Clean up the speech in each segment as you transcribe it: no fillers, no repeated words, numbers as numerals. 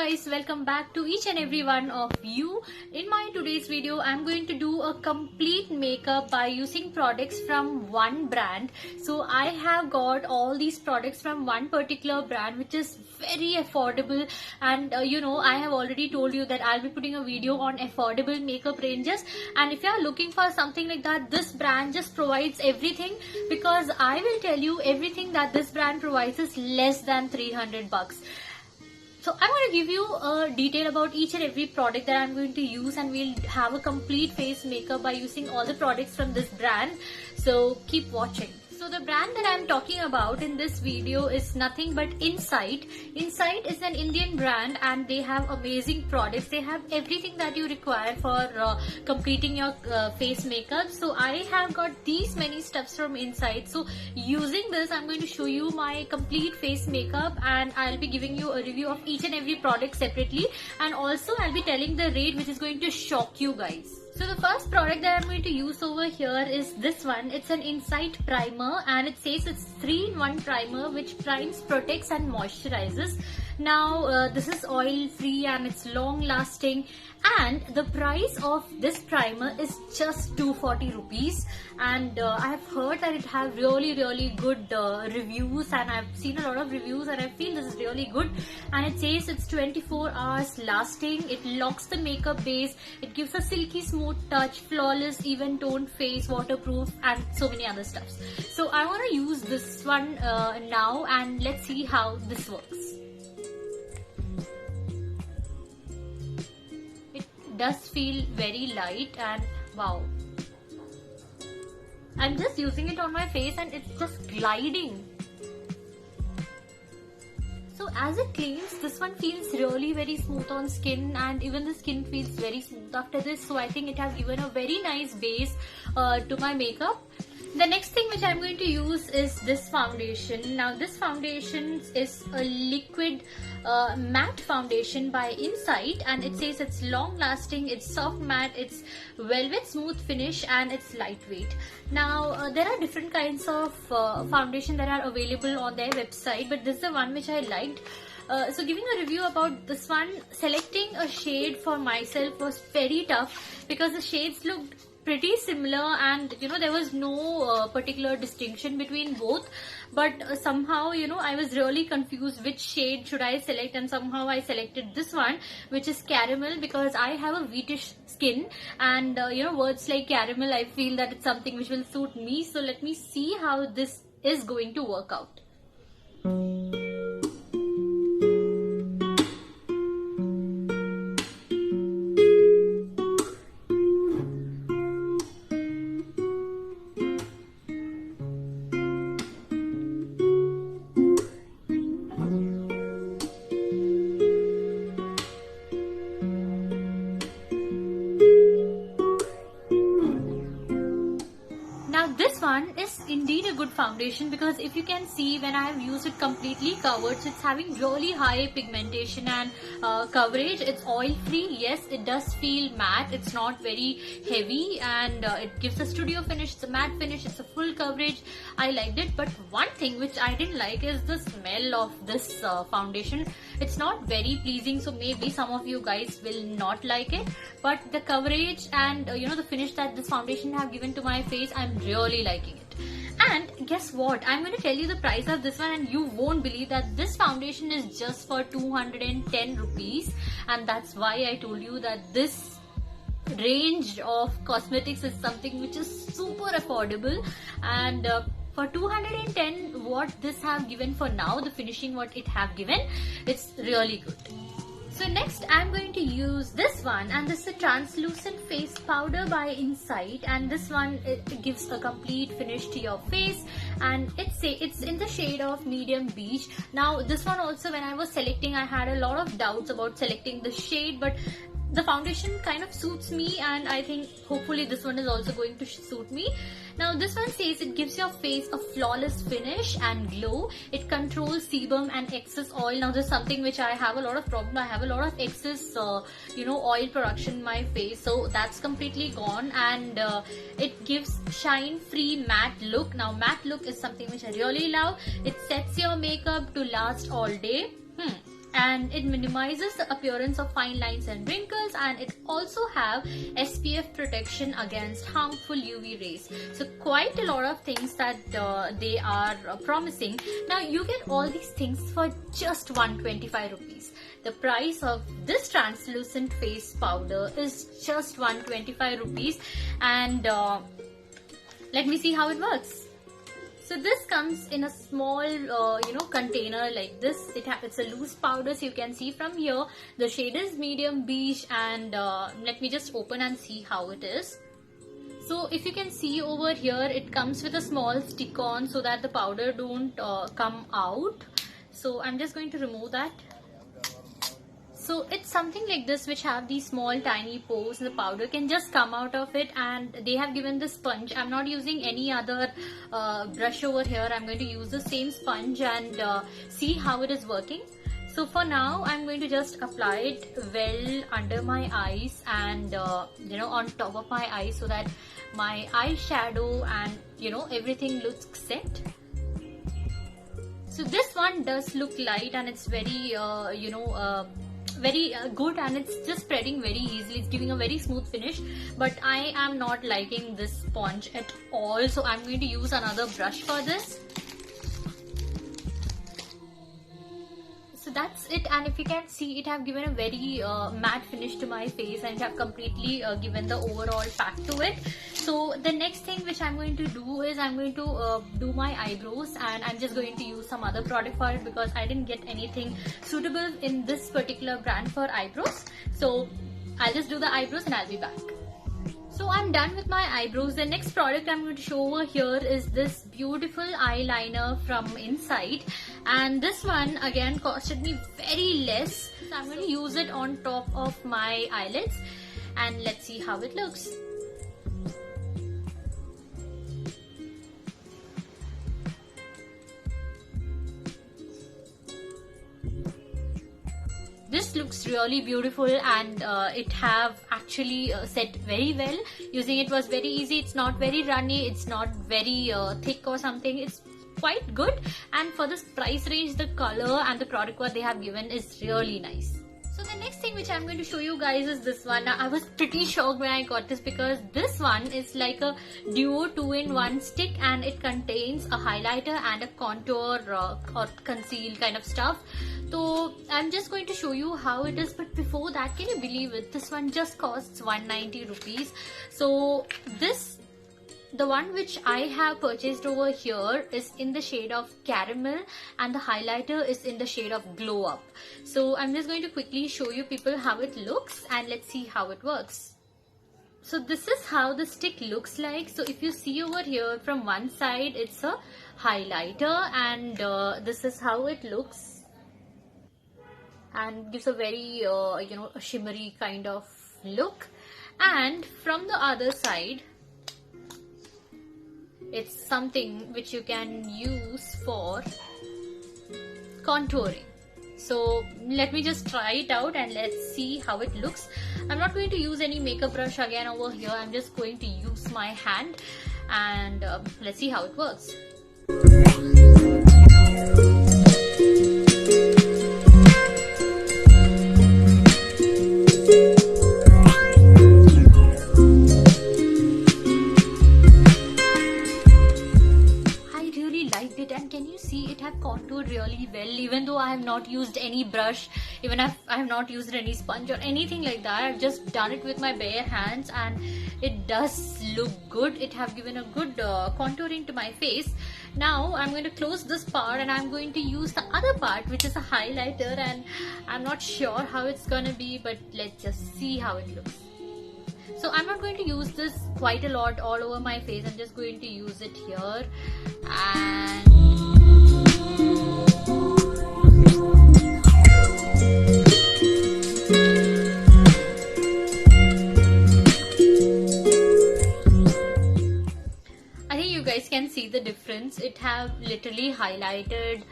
guys, welcome back to each and every one of you. In my today's video, I'm going to do a complete makeup by using products from one brand. So I have got all these products from one particular brand which is very affordable, and I have already told you that I'll be putting a video on affordable makeup ranges, and if you are looking for something like that, this brand just provides everything, because I will tell you everything that this brand provides is less than 300 bucks. So I'm going to give you a detail about each and every product that I'm going to use, and we'll have a complete face makeup by using all the products from this brand. So keep watching. So the brand that I'm talking about in this video is nothing but Insight. Insight is an Indian brand and they have amazing products. They have everything that you require for completing your face makeup. So I have got these many steps from Insight. So using this, I'm going to show you my complete face makeup, and I'll be giving you a review of each and every product separately, and also I'll be telling the rate, which is going to shock you guys. So the first product that I'm going to use over here is this one. It's an Insight primer, and it says it's 3-in-1 primer which primes, protects and moisturizes. Now this is oil free and it's long lasting, and the price of this primer is just 240 rupees, and I have heard that it has really good reviews, and I've seen a lot of reviews and I feel this is really good. And it says it's 24 hours lasting, it locks the makeup base, it gives a silky smooth touch, flawless even toned face, waterproof, and so many other stuffs. So I want to use this one now, and let's see how this works. Does feel very light, and wow, I'm just using it on my face and it's just gliding. So as it cleans, this one feels really very smooth on skin, and even the skin feels very smooth after this. So I think it has given a very nice base to my makeup. The next thing which I'm going to use is this foundation. Now this foundation is a liquid matte foundation by Insight, and it says it's long lasting, it's soft matte, it's velvet smooth finish, and it's lightweight. Now there are different kinds of foundation that are available on their website, but this is the one which I liked. So giving a review about this one, selecting a shade for myself was very tough because the shades looked pretty similar, and there was no particular distinction between both, but somehow I was really confused which shade should I select, and somehow I selected this one, which is caramel, because I have a wheatish skin, and words like caramel, I feel that it's something which will suit me. So let me see how this is going to work out. This one is indeed a good foundation, because if you can see, when I have used it completely covered, so it's having really high pigmentation and coverage. It's oil free, yes, it does feel matte, it's not very heavy, and it gives a studio finish, it's a matte finish, it's a full coverage. I liked it, but one thing which I didn't like is the smell of this foundation. It's not very pleasing, so maybe some of you guys will not like it, but the coverage and the finish that this foundation have given to my face, I'm really liking it. And guess what, I'm going to tell you the price of this one, and you won't believe that this foundation is just for 210 rupees, and that's why I told you that this range of cosmetics is something which is super affordable. And for 210, what this have given for now, the finishing what it have given, it's really good. So next I'm going to use this one, and this is a translucent face powder by Insight, and this one, it gives a complete finish to your face, and it's in the shade of medium beige. Now this one also, when I was selecting, I had a lot of doubts about selecting the shade, but the foundation kind of suits me, and I think hopefully this one is also going to suit me. Now this one says it gives your face a flawless finish and glow. It controls sebum and excess oil. Now this is something which I have a lot of problem. I have a lot of excess oil production in my face, so that's completely gone, and it gives shine free matte look. Now matte look is something which I really love. It sets your makeup to last all day. and it minimizes the appearance of fine lines and wrinkles, and it also have SPF protection against harmful UV rays. So quite a lot of things that they are promising. Now you get all these things for just 125 rupees. The price of this translucent face powder is just 125 rupees, and let me see how it works. So this comes in a small container like this. It's a loose powder, so you can see from here the shade is medium beige, and let me just open and see how it is. So if you can see over here, it comes with a small stick on so that the powder don't come out. So I'm just going to remove that. So it's something like this, which have these small tiny pores. The powder can just come out of it, and they have given the sponge. I'm not using any other brush over here. I'm going to use the same sponge and see how it is working. So for now, I'm going to just apply it well under my eyes and on top of my eyes, so that my eyeshadow and everything looks set. So this one does look light, and it's very very good, and it's just spreading very easily. It's giving a very smooth finish, but I am not liking this sponge at all, so I'm going to use another brush for this. So that's it, and if you can see, it have given a very matte finish to my face, and it have completely given the overall pack to it. So the next thing which I'm going to do is I'm going to do my eyebrows, and I'm just going to use some other product for it because I didn't get anything suitable in this particular brand for eyebrows. So I'll just do the eyebrows and I'll be back. So I'm done with my eyebrows. The next product I'm going to show over here is this beautiful eyeliner from Insight, and this one again costed me very less. So I'm going to use it on top of my eyelids, and let's see how it looks. This looks really beautiful, and it have actually set very well. Using it was very easy. It's not very runny, it's not very thick or something. It's quite good, and for this price range, the color and the product what they have given is really nice. So the next thing which I'm going to show you guys is this one. Now, I was pretty shocked when I got this, because this one is like a duo 2-in-1 stick, and it contains a highlighter and a contour or conceal kind of stuff. So I'm just going to show you how it is, but before that, can you believe it? This one just costs 190 rupees. So the one which I have purchased over here is in the shade of caramel, and the highlighter is in the shade of glow up. So I'm just going to quickly show you people how it looks, and let's see how it works. So this is how the stick looks like. So if you see over here, from one side it's a highlighter, and this is how it looks, and gives a very a shimmery kind of look. And from the other side, it's something which you can use for contouring. So let me just try it out and let's see how it looks. I'm not going to use any makeup brush again over here. I'm just going to use my hand, and let's see how it works. Contoured really well, even though I have not used any brush, even if I have not used any sponge or anything like that. I've just done it with my bare hands, and it does look good. It have given a good contouring to my face. Now I'm going to close this part, and I'm going to use the other part, which is a highlighter, and I'm not sure how it's gonna be, but let's just see how it looks. So I'm not going to use this quite a lot all over my face. I'm just going to use it here, and I think you guys can see the difference. It have literally highlighted,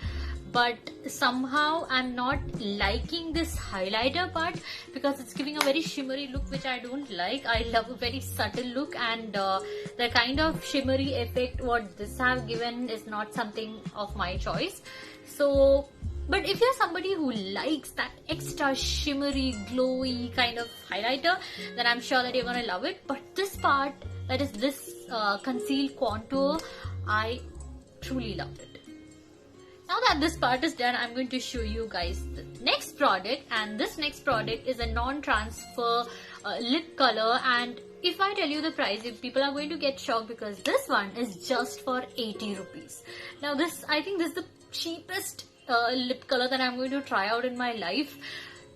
but somehow I'm not liking this highlighter part, because it's giving a very shimmery look, which I don't like. I love a very subtle look, and the kind of shimmery effect what this have given is not something of my choice. So But if you're somebody who likes that extra shimmery, glowy kind of highlighter, then I'm sure that you're gonna love it. But this part, that is this conceal contour, I truly loved it. Now that this part is done, I'm going to show you guys the next product, and this next product is a non-transfer lip color. And if I tell you the price, people are going to get shocked because this one is just for 80 rupees. Now this, I think this is the cheapest lip color that I'm going to try out in my life,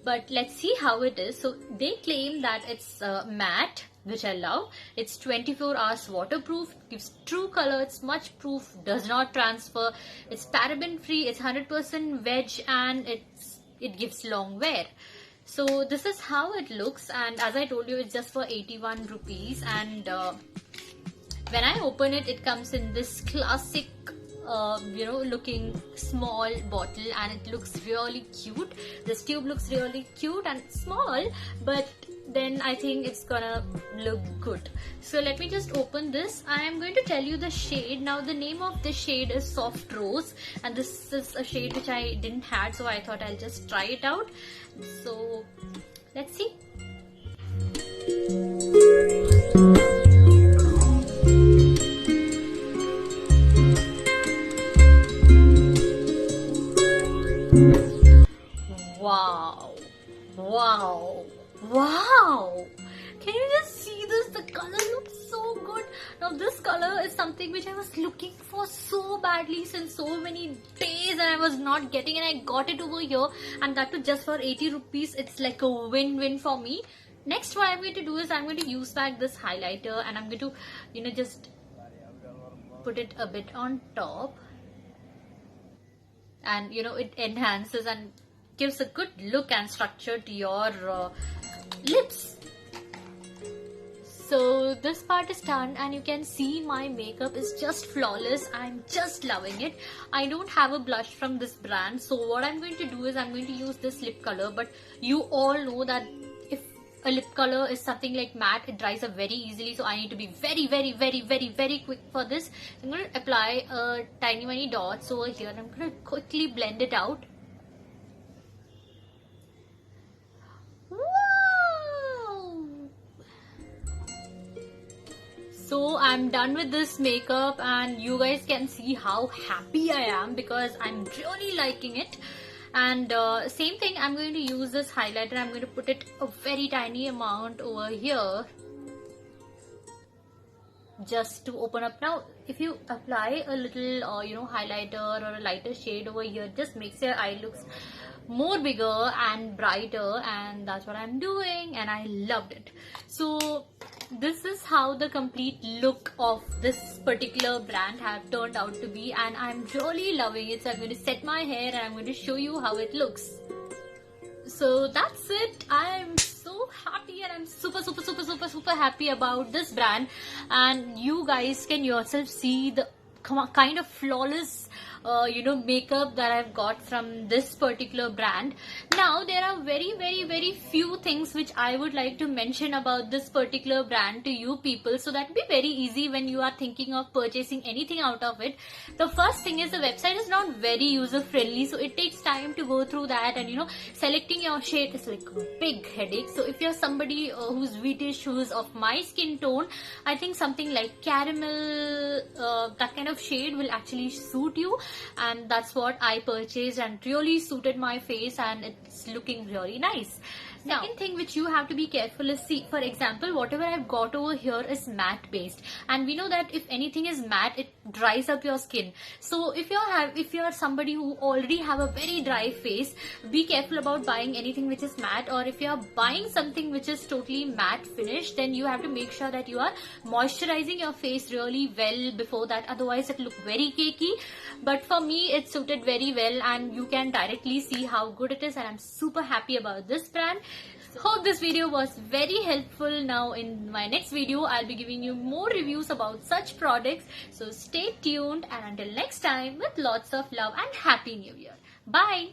but let's see how it is. So they claim that it's matte, which I love. It's 24 hours waterproof, gives true color, it's smudge proof, does not transfer, it's paraben free, it's 100% veg, and it gives long wear. So this is how it looks, and as I told you, it's just for 81 rupees. And when I open it, it comes in this classic looking small bottle, and it looks really cute. This tube looks really cute and small, but then I think it's gonna look good. So let me just open this. I am going to tell you the shade. Now the name of this shade is Soft Rose, and this is a shade which I didn't have, so I thought I'll just try it out. So let's see. Wow, wow, wow! Can you just see this? The color looks so good. Now this color is something which I was looking for so badly since so many days, and I was not getting, and I got it over here, and that too just for 80 rupees. It's like a win-win for me. Next, what I'm going to do is I'm going to use back this highlighter, and I'm going to just put it a bit on top, and it enhances and gives a good look and structure to your lips. So this part is done, and you can see my makeup is just flawless. I'm just loving it. I don't have a blush from this brand, so what I'm going to do is I'm going to use this lip color. But you all know that if a lip color is something like matte, it dries up very easily, so I need to be very, very, very, very, very quick for this. I'm going to apply a tiny dots over here, and I'm going to quickly blend it out. So I'm done with this makeup, and you guys can see how happy I am because I'm really liking it. And same thing, I'm going to use this highlighter. I'm going to put it a very tiny amount over here just to open up. Now if you apply a little highlighter or a lighter shade over here, it just makes your eye looks more bigger and brighter, and that's what I'm doing, and I loved it. So this is how the complete look of this particular brand have turned out to be, and I'm really loving it. So I'm going to set my hair, and I'm going to show you how it looks. So that's it. I'm so happy, and I'm super happy about this brand, and you guys can yourself see the kind of flawless makeup that I've got from this particular brand. Now there are very few things which I would like to mention about this particular brand to you people, so that will be very easy when you are thinking of purchasing anything out of it. The first thing is the website is not very user friendly, so it takes time to go through that, and selecting your shade is like a big headache. So if you're somebody who's wheatish, who's of my skin tone, I think something like caramel, that kind of shade will actually suit you, and that's what I purchased, and really suited my face, and it's looking really nice. Second thing which you have to be careful is, see, for example, whatever I've got over here is matte based, and we know that if anything is matte, it dries up your skin. So if you're somebody who already have a very dry face, be careful about buying anything which is matte. Or if you're buying something which is totally matte finish, then you have to make sure that you are moisturizing your face really well before that, otherwise it look very cakey. But for me, it suited very well, and you can directly see how good it is, and I'm super happy about this brand. Hope this video was very helpful. Now in my next video, I'll be giving you more reviews about such products. So stay tuned, and until next time, with lots of love and Happy New Year. Bye.